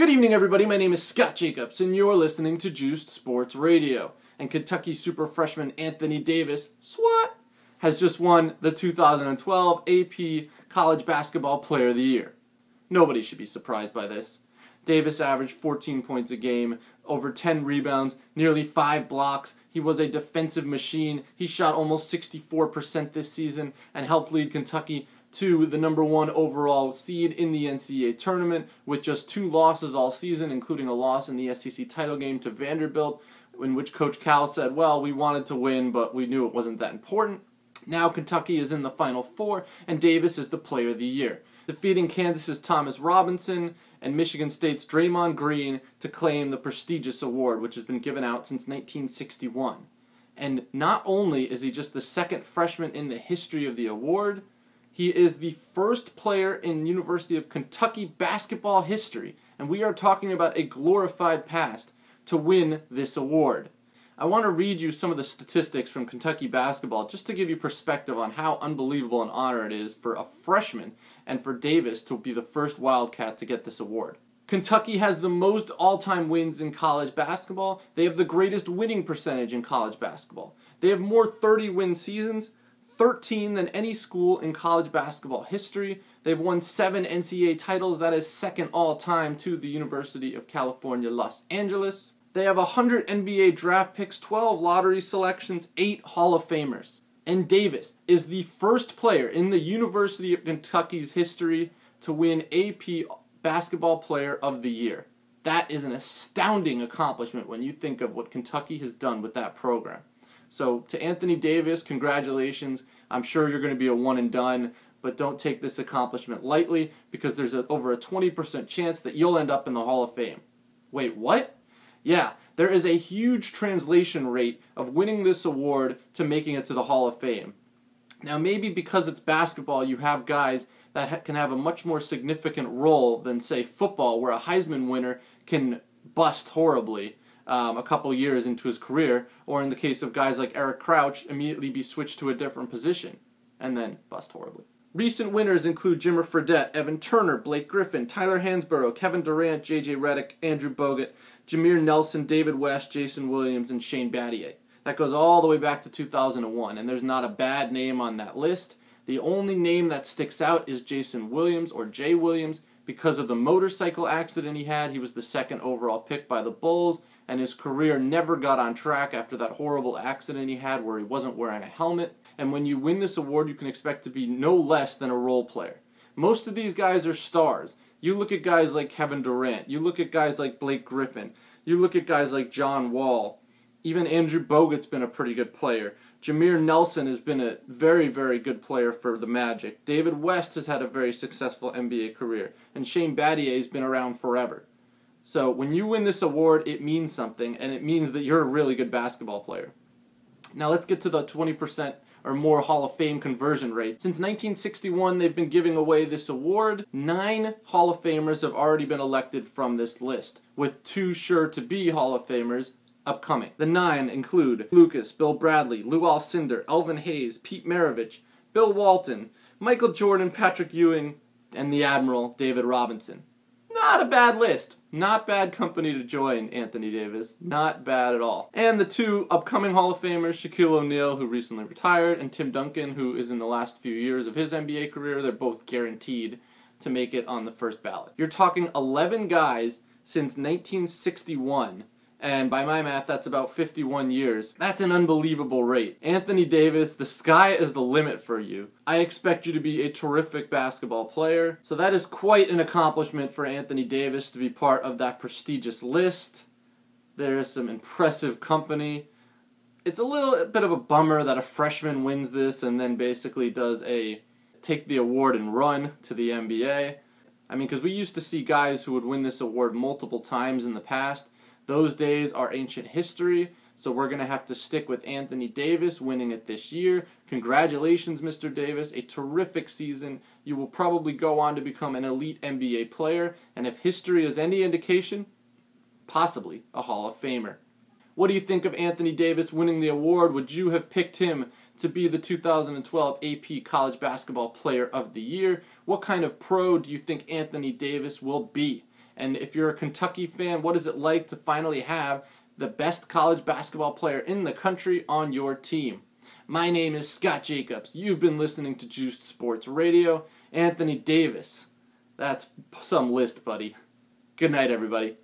Good evening, everybody. My name is Scott Jacobs, and you're listening to Juiced Sports Radio. And Kentucky super freshman Anthony Davis, SWAT, has just won the 2012 AP College Basketball Player of the Year. Nobody should be surprised by this. Davis averaged 14 points a game, over 10 rebounds, nearly 5 blocks. He was a defensive machine. He shot almost 64% this season and helped lead Kentucky to the #1 overall seed in the NCAA tournament with just 2 losses all season, including a loss in the SEC title game to Vanderbilt, in which Coach Cal said, well, we wanted to win, but we knew it wasn't that important. Now Kentucky is in the Final Four, and Davis is the Player of the Year, defeating Kansas's Thomas Robinson and Michigan State's Draymond Green to claim the prestigious award, which has been given out since 1961. And not only is he just the second freshman in the history of the award, he is the first player in University of Kentucky basketball history, and we are talking about a glorified past, to win this award. I want to read you some of the statistics from Kentucky basketball just to give you perspective on how unbelievable an honor it is for a freshman and for Davis to be the first Wildcat to get this award. Kentucky has the most all-time wins in college basketball. They have the greatest winning percentage in college basketball. They have more 30-win seasons, 13 than any school in college basketball history. They've won 7 NCAA titles. That is second all-time to the University of California, Los Angeles. They have 100 NBA draft picks, 12 lottery selections, 8 Hall of Famers. And Davis is the first player in the University of Kentucky's history to win AP Basketball Player of the Year. That is an astounding accomplishment when you think of what Kentucky has done with that program. So to Anthony Davis, congratulations. I'm sure you're going to be a one and done, but don't take this accomplishment lightly because there's over a 20% chance that you'll end up in the Hall of Fame. Wait, what? Yeah, there is a huge translation rate of winning this award to making it to the Hall of Fame. Now maybe because it's basketball, you have guys that can have a much more significant role than, say, football, where a Heisman winner can bust horribly a couple years into his career, or in the case of guys like Eric Crouch, immediately be switched to a different position, and then bust horribly. Recent winners include Jimmer Fredette, Evan Turner, Blake Griffin, Tyler Hansborough, Kevin Durant, J.J. Redick, Andrew Bogut, Jameer Nelson, David West, Jason Williams, and Shane Battier. That goes all the way back to 2001, and there's not a bad name on that list. The only name that sticks out is Jason Williams, or Jay Williams, because of the motorcycle accident he had. He was the second overall pick by the Bulls, and his career never got on track after that horrible accident he had where he wasn't wearing a helmet. And when you win this award, you can expect to be no less than a role player. Most of these guys are stars. You look at guys like Kevin Durant. You look at guys like Blake Griffin. You look at guys like John Wall. Even Andrew Bogut's been a pretty good player. Jameer Nelson has been a very, very good player for the Magic. David West has had a very successful NBA career. And Shane Battier has been around forever. So when you win this award, it means something, and it means that you're a really good basketball player. Now let's get to the 20% or more Hall of Fame conversion rate. Since 1961, they've been giving away this award. 9 Hall of Famers have already been elected from this list, with 2 sure-to-be Hall of Famers upcoming. The 9 include Lucas, Bill Bradley, Lou Alcindor, Elvin Hayes, Pete Maravich, Bill Walton, Michael Jordan, Patrick Ewing, and the Admiral, David Robinson. Not a bad list. Not bad company to join, Anthony Davis. Not bad at all. And the 2 upcoming Hall of Famers, Shaquille O'Neal, who recently retired, and Tim Duncan, who is in the last few years of his NBA career. They're both guaranteed to make it on the first ballot. You're talking 11 guys since 1961. And by my math, that's about 51 years. That's an unbelievable rate. Anthony Davis, the sky is the limit for you. I expect you to be a terrific basketball player. So that is quite an accomplishment for Anthony Davis to be part of that prestigious list. There is some impressive company. It's a little bit of a bummer that a freshman wins this and then basically does a take the award and run to the NBA. I mean, because we used to see guys who would win this award multiple times in the past. Those days are ancient history, so we're going to have to stick with Anthony Davis winning it this year. Congratulations, Mr. Davis. A terrific season. You will probably go on to become an elite NBA player, and if history is any indication, possibly a Hall of Famer. What do you think of Anthony Davis winning the award? Would you have picked him to be the 2012 AP College Basketball Player of the Year? What kind of pro do you think Anthony Davis will be? And if you're a Kentucky fan, what is it like to finally have the best college basketball player in the country on your team? My name is Scott Jacobs. You've been listening to Juiced Sports Radio. Anthony Davis. That's some list, buddy. Good night, everybody.